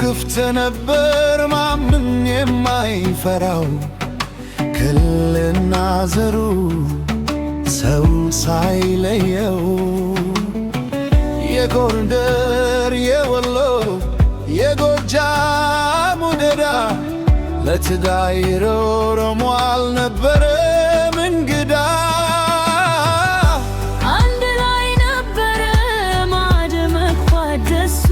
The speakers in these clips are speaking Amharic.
ክፍት ነበር ማንም የማይፈራው ክልልና ዘሩ ሰው ሳይለየው የጎንደር የወሎ የጎጃም ውደዳ ለትዳይሮ ኦሮሞ አልነበረም እንግዳ አንድ ላይ ነበረ ማደመቅ ኳደሱ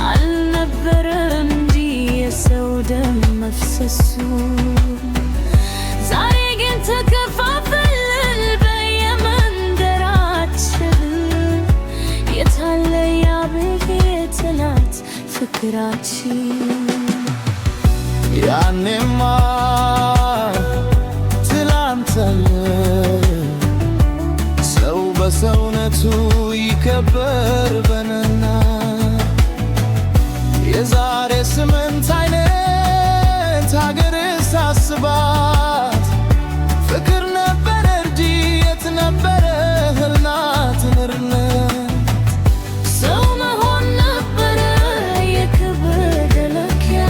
አልነበረም እንጂ የሰው ደም መፍሰሱ ዛሬ ግን ተከፋፈልን በየመንደራችን የታለ ያብሔር ትናንት ፍቅራችን ያኔማ ትላንት አለ ሰው በሰውነቱ ይከበር በነና የዛሬ 8 አይነት ሀገር ሳስባት ፍቅር ነበረ እንጂ የት ነበረ ህልናት ንርነት ሰው መሆን ነበረ የክብር መለኪያ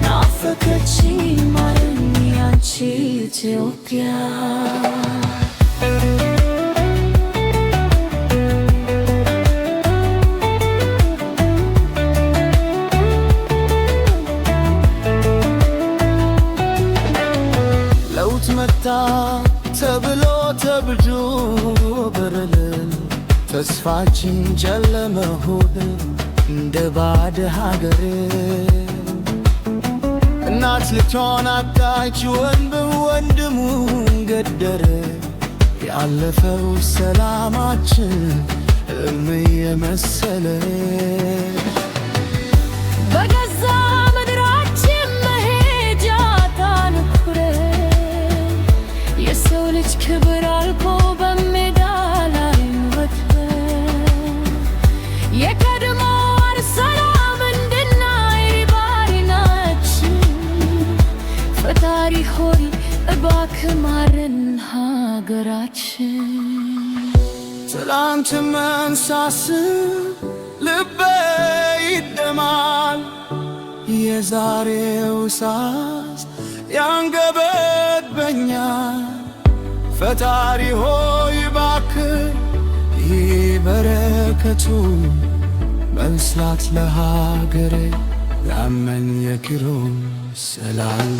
ናፈቀችኝ ማረኝ ያንቺ ኢትዮጵያ ለውጥ መጣ ተብሎ ተብጆ በረልን ተስፋችን ጨለመ ሆነ እንደ ባዕድ ሀገር እናት ልጇን አጣች ወንድም ወንድሙን ገደረ ያለፈው ሰላማችን ሕልም የመሰለ በገዛ ምድራችን መሄጃ ታንኩረን የሰው ልጅ ክብር አልቆ በሜዳ ላይ ወጥተን የቀድሞው ሰላም እንድናይ ባሪናችን ፈጣሪ ሆይ እባክህ ማረን ሀገራችን ትላንት መንሳስብ ልቤ ይደማል የዛሬው ሳስ ያንገበግበኛል ፈጣሪ ሆይ እባክህ ይህ በረከቱ መልሳት ለሀገሬ ያመን የኪሮስ ሰላም